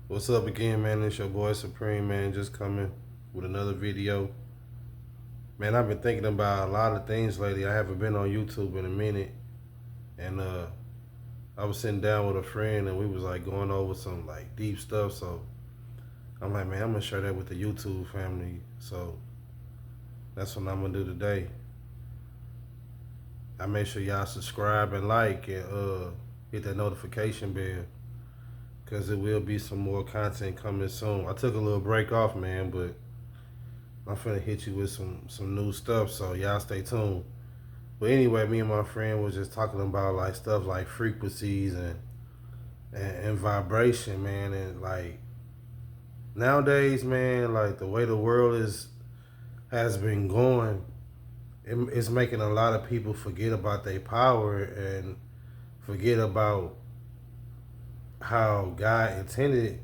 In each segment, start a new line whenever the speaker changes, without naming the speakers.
What's up again, man? It's your boy Supreme, man. Just coming with another video. Man, I've been thinking about a lot of things lately. I haven't been on YouTube in a minute. And I was sitting down with a friend and we was like going over some like deep stuff. So I'm like, man, I'm gonna share that with the YouTube family. So that's what I'm gonna do today. I make sure y'all subscribe and like and hit that notification bell. Cause it will be some more content coming soon. I took a little break off, man, but I'm finna hit you with some new stuff, so y'all stay tuned. But anyway, me and my friend was just talking about like stuff like frequencies and vibration, man, and like nowadays, man, like the way the world has been going, it's making a lot of people forget about their power and forget about how God intended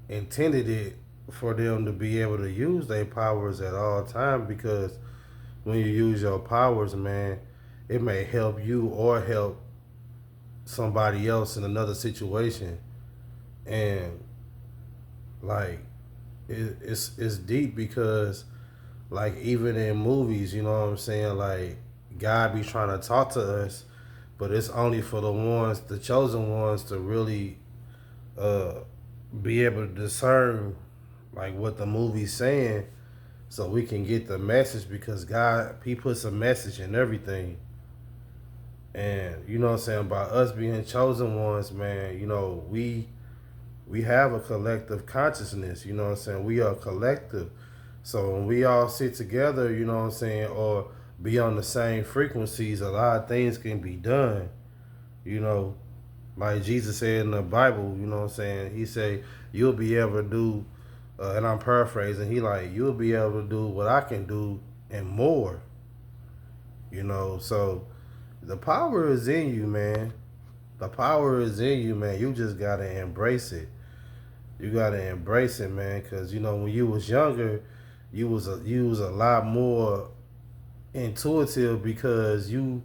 it for them to be able to use their powers at all times, because when you use your powers, man, it may help you or help somebody else in another situation. And like it's deep because like even in movies, you know what I'm saying, like God be trying to talk to us, but it's only for the chosen ones, to really uh be able to discern like what the movie's saying, so we can get the message, because God, He puts a message in everything. And you know what I'm saying, by us being chosen ones, man, you know, we have a collective consciousness, you know what I'm saying? We are collective. So when we all sit together, you know what I'm saying, or be on the same frequencies, a lot of things can be done, you know. Like Jesus said in the Bible, you know what I'm saying? He said, you'll be able to do, and I'm paraphrasing, he like, you'll be able to do what I can do and more, you know. So the power is in you, man. The power is in you, man. You just gotta embrace it. You gotta embrace it, man. Cause you know when you was younger, you was a lot more intuitive, because you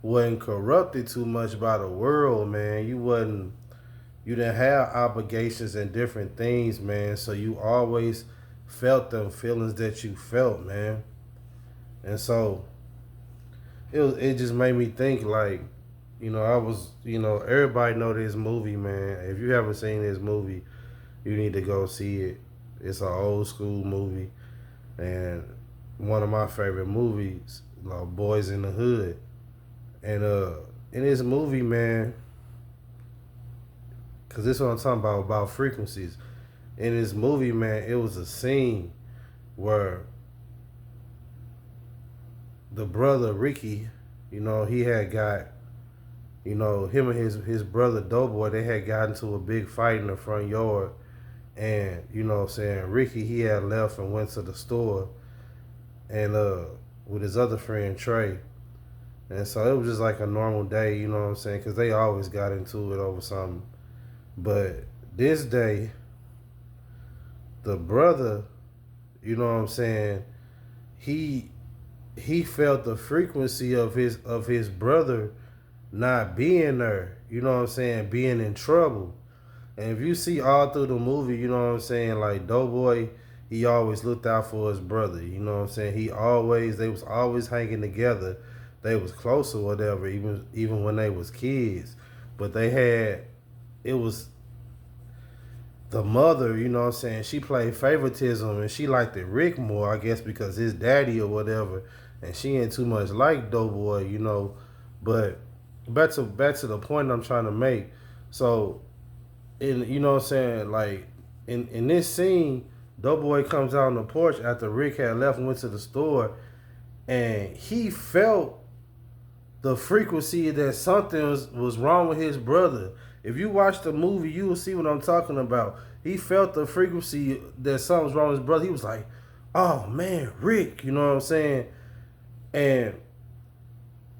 wasn't corrupted too much by the world, man. You didn't have obligations and different things, man. So you always felt them feelings that you felt, man. And so it just made me think like, I was, everybody know this movie, man. If you haven't seen this movie, you need to go see it. It's an old school movie, and one of my favorite movies, like Boys in the Hood. And in this movie, man, cause this is what I'm talking about frequencies. In this movie, man, it was a scene where the brother Ricky, he had got, him and his brother Doughboy, they had got into a big fight in the front yard. And you know what I'm saying, Ricky, he had left and went to the store, and with his other friend Trey. And so it was just like a normal day, you know what I'm saying, because they always got into it over something. But this day, the brother, you know what I'm saying, he he felt the frequency of his brother not being there, you know what I'm saying, being in trouble. And if you see all through the movie, you know what I'm saying, like Doughboy, he always looked out for his brother, you know what I'm saying? They was always hanging together. They was close or whatever, even when they was kids. But it was the mother, you know what I'm saying, she played favoritism, and she liked it Rick more, I guess, because his daddy or whatever, and she ain't too much like Doughboy, you know. But back to the point I'm trying to make. So in you know what I'm saying, like in this scene, Doughboy comes out on the porch after Rick had left and went to the store, and he felt the frequency that something was wrong with his brother. If you watch the movie, you will see what I'm talking about. He felt the frequency that something was wrong with his brother. He was like, oh man, Rick, you know what I'm saying? And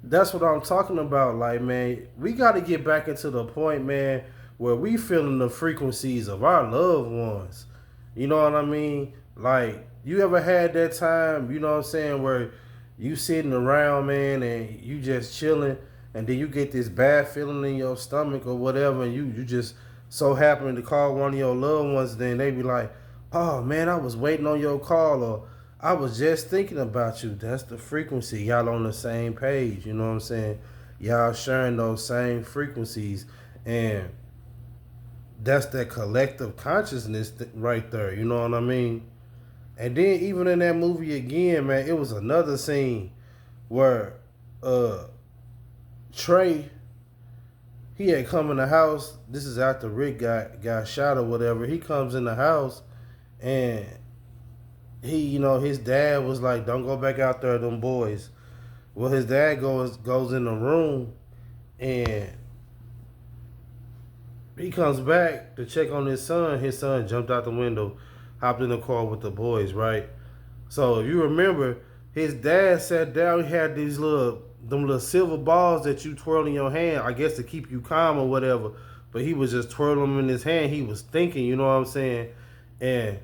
that's what I'm talking about. Like, man, we got to get back into the point, man, where we feeling the frequencies of our loved ones. You know what I mean? Like, you ever had that time, you know what I'm saying, where you sitting around, man, and you just chilling, and then you get this bad feeling in your stomach or whatever, and you just so happen to call one of your loved ones, then they be like, "Oh man, I was waiting on your call," or "I was just thinking about you." That's the frequency. Y'all on the same page. You know what I'm saying? Y'all sharing those same frequencies, and that's that collective consciousness right there. You know what I mean? And then even in that movie again, man, it was another scene where uh Trey, he had come in the house. This is after Rick got shot or whatever. He comes in the house and his dad was like, "Don't go back out there, them boys." Well, his dad goes in the room and he comes back to check on his son. His son jumped out the window, hopped in the car with the boys, right? So if you remember, his dad sat down. He had them little silver balls that you twirl in your hand, I guess to keep you calm or whatever. But he was just twirling them in his hand. He was thinking, you know what I'm saying? And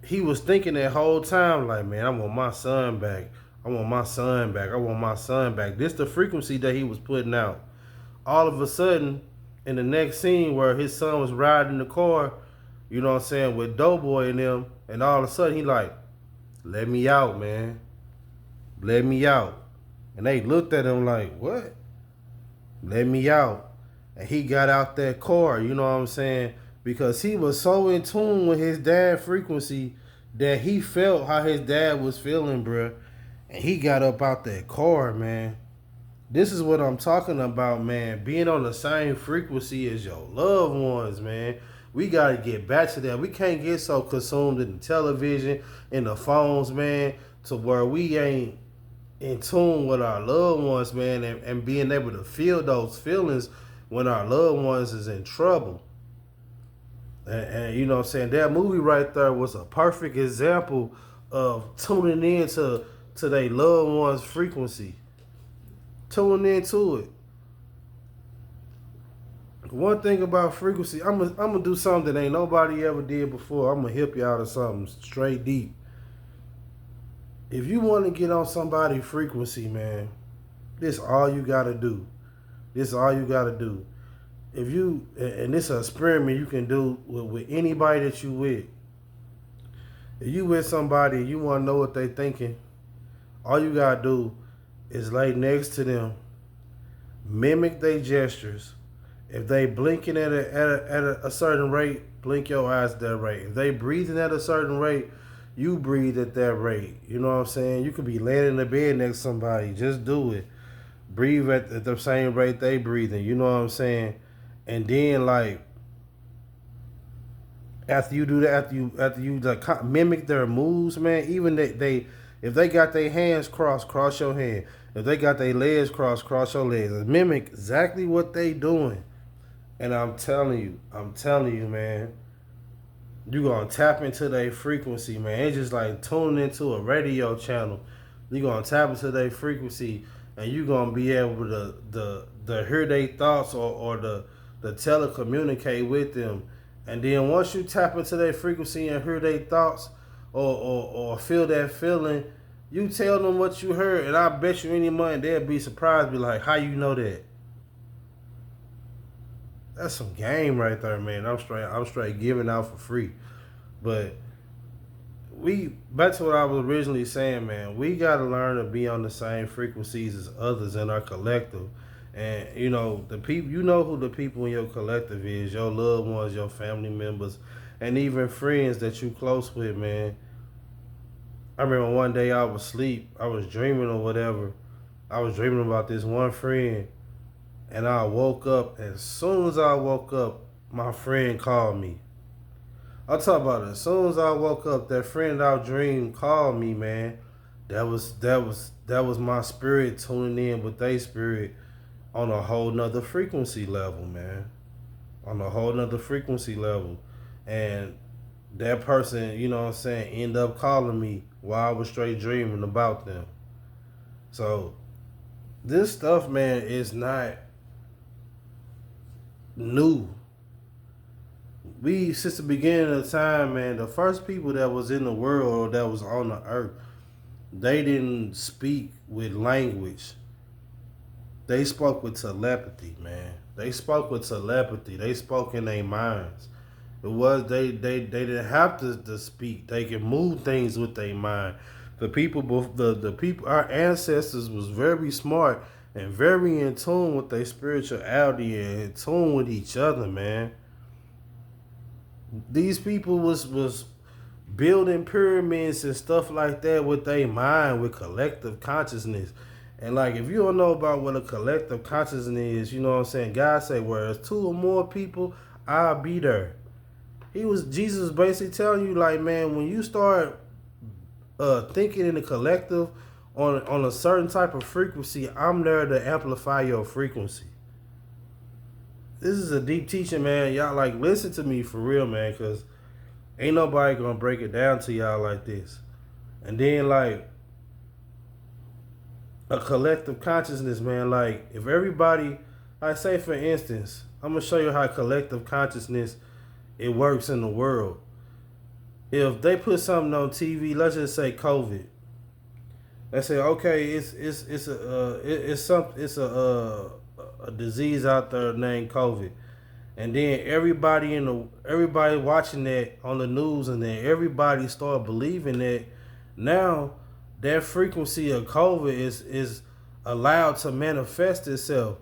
he was thinking that whole time, like, man, I want my son back. I want my son back. I want my son back. This the frequency that he was putting out. All of a sudden, in the next scene where his son was riding the car, you know what I'm saying, with Doughboy and them, and all of a sudden he like, "Let me out, man. Let me out." And they looked at him like, "What? Let me out." And he got out that car, you know what I'm saying? Because he was so in tune with his dad frequency that he felt how his dad was feeling, bruh. And he got up out that car, man. This is what I'm talking about, man. Being on the same frequency as your loved ones, man. We got to get back to that. We can't get so consumed in the television, in the phones, man, to where we ain't in tune with our loved ones, man, and being able to feel those feelings when our loved ones is in trouble. And you know what I'm saying? That movie right there was a perfect example of tuning in to their loved one's frequency. Tuning into it. One thing about frequency, I'm gonna do something that ain't nobody ever did before. I'm gonna help you out of something straight deep. If you want to get on somebody's frequency, man, this all you gotta do. This all you gotta do. If you, and this is an experiment you can do with anybody that you with. If you with somebody and you want to know what they thinking, all you gotta do is lay next to them, mimic their gestures. If they blinking at a certain rate, blink your eyes at that rate. If they breathing at a certain rate, you breathe at that rate. You know what I'm saying? You could be laying in the bed next to somebody. Just do it. Breathe at the same rate they breathing. You know what I'm saying? And then like after you do that, after you like mimic their moves, man. Even they if they got their hands crossed, cross your hand. If they got their legs crossed, cross your legs. Mimic exactly what they doing. And I'm telling you, man, you gonna tap into their frequency, man. It's just like tuning into a radio channel. You gonna tap into their frequency, and you gonna be able to hear their thoughts or the telecommunicate with them. And then once you tap into their frequency and hear their thoughts or feel that feeling, you tell them what you heard, and I bet you any money they'll be surprised. Be like, "How you know that?" That's some game right there, man. I'm straight giving out for free. But back to what I was originally saying, man. We gotta learn to be on the same frequencies as others in our collective. And you know the people, you know who the people in your collective is, your loved ones, your family members, and even friends that you close with, man. I remember one day I was asleep, I was dreaming or whatever. I was dreaming about this one friend, and I woke up. As soon as I woke up, my friend called me. I'll talk about it. As soon as I woke up, that friend I dreamed called me, man. That was my spirit tuning in with their spirit on a whole nother frequency level, man. On a whole nother frequency level. And that person, you know what I'm saying, end up calling me while I was straight dreaming about them. So this stuff, man, is not new. We, since the beginning of time, man, the first people that was in the world or that was on the earth, they didn't speak with language. They spoke with telepathy, man. They spoke with telepathy. They spoke in their minds. It was they didn't have to speak. They could move things with their mind. The people our ancestors was very smart and very in tune with their spirituality and in tune with each other, man. These people was building pyramids and stuff like that with their mind, with collective consciousness. And like if you don't know about what a collective consciousness is, you know what I'm saying? God say, where there's two or more people, I'll be there. Jesus basically telling you, like, man, when you start thinking in the collective on a certain type of frequency, I'm there to amplify your frequency. This is a deep teaching, man. Y'all like listen to me for real, man, cause ain't nobody gonna break it down to y'all like this. And then like a collective consciousness, man. Like if everybody, like say for instance, I'm gonna show you how collective consciousness it works in the world. If they put something on TV, let's just say COVID. They say, okay, it's a disease out there named COVID, and then everybody watching that on the news, and then everybody start believing that. Now that frequency of COVID is allowed to manifest itself.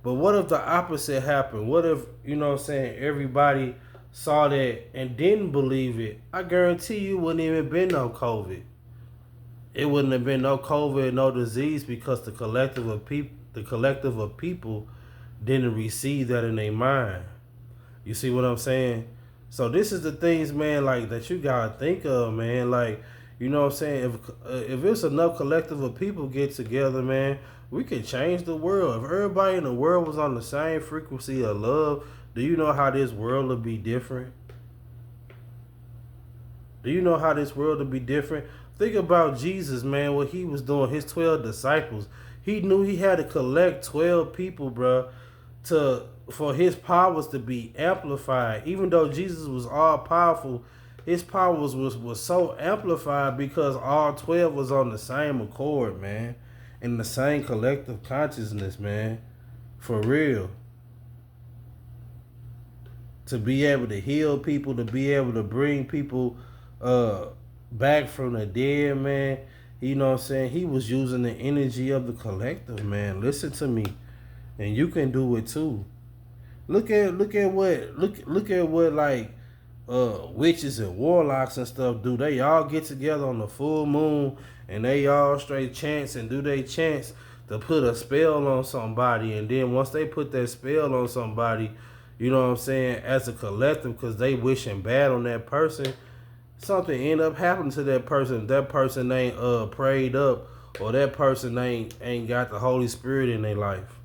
But what if the opposite happened? What if, you know what I'm saying, everybody saw that and didn't believe it? I guarantee you wouldn't even been no COVID. It wouldn't have been no COVID, no disease, because the collective of people didn't receive that in their mind. You see what I'm saying? So this is the things, man, like that you gotta think of, man. Like, you know what I'm saying? If it's enough collective of people get together, man, we can change the world. If everybody in the world was on the same frequency of love, do you know how this world would be different? Do you know how this world would be different? Think about Jesus, man, what he was doing, his 12 disciples. He knew he had to collect 12 people, bro, for his powers to be amplified. Even though Jesus was all powerful, his powers was so amplified because all 12 was on the same accord, man. In the same collective consciousness, man. For real. To be able to heal people, to be able to bring people back from the dead, man. You know what I'm saying? He was using the energy of the collective, man. Listen to me. And you can do it too. Look at what like witches and warlocks and stuff do. They all get together on the full moon and they all straight chants and do they chants to put a spell on somebody. And then once they put that spell on somebody, you know what I'm saying, as a collective, because they wishing bad on that person, something end up happening to that person. If that person ain't prayed up, or that person ain't got the Holy Spirit in their life.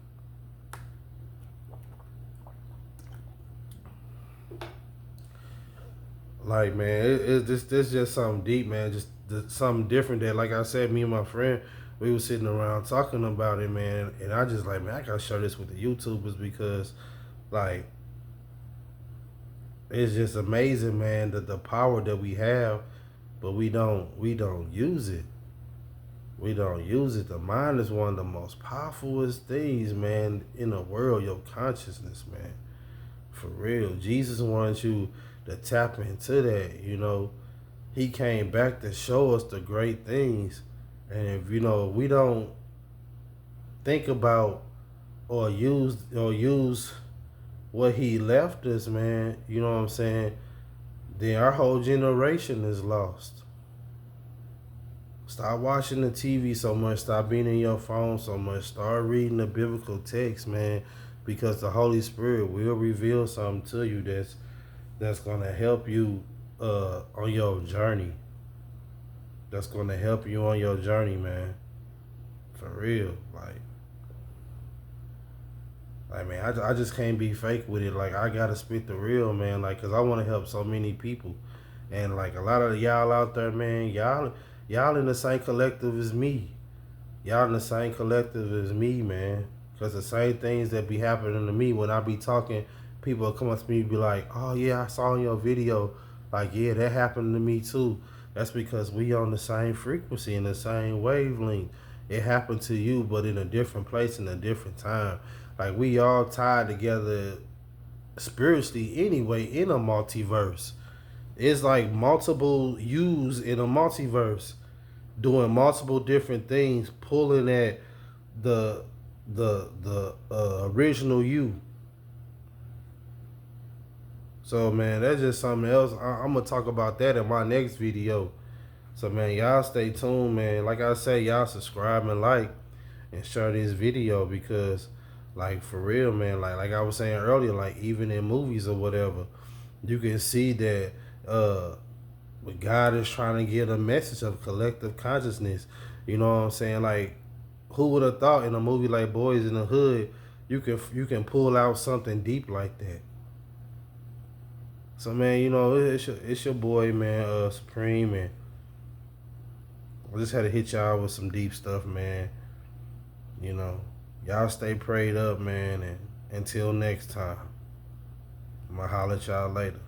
Like, man, this just something deep, man. Just something different that, like I said, me and my friend, we was sitting around talking about it, man. And I just like, man, I gotta share this with the YouTubers because, like, it's just amazing, man, that the power that we have, but we don't use it. We don't use it. The mind is one of the most powerfulest things, man, in the world. Your consciousness, man, for real. Jesus wants you to tap into that. You know, he came back to show us the great things, and if we don't think about or use what he left us, man, you know what I'm saying, then our whole generation is lost. Stop watching the TV so much. Stop being in your phone so much. Start reading the biblical text, man, because the Holy Spirit will reveal something to you that's gonna help you on your journey. That's gonna help you on your journey, man. For real, like, man, I just can't be fake with it. Like, I gotta spit the real, man. Like, cause I want to help so many people, and like a lot of y'all out there, man, y'all in the same collective as me. Y'all in the same collective as me, man. Cause the same things that be happening to me when I be talking, people will come up to me and be like, "Oh yeah, I saw in your video." Like, yeah, that happened to me too. That's because we on the same frequency, in the same wavelength. It happened to you, but in a different place, in a different time. Like we all tied together spiritually anyway in a multiverse. It's like multiple yous in a multiverse doing multiple different things, pulling at the the original you. So man, that's just something else. I'm gonna talk about that in my next video. So man, y'all stay tuned, man. Like I say, y'all subscribe and like and share this video because, like for real, man. Like I was saying earlier, like even in movies or whatever, you can see that but God is trying to get a message of collective consciousness. You know what I'm saying? Like, who would have thought in a movie like Boyz in the Hood, you can pull out something deep like that? So man, it's your boy, man, Supreme, and I just had to hit y'all with some deep stuff, man. You know, y'all stay prayed up, man, and until next time, I'ma holler at y'all later.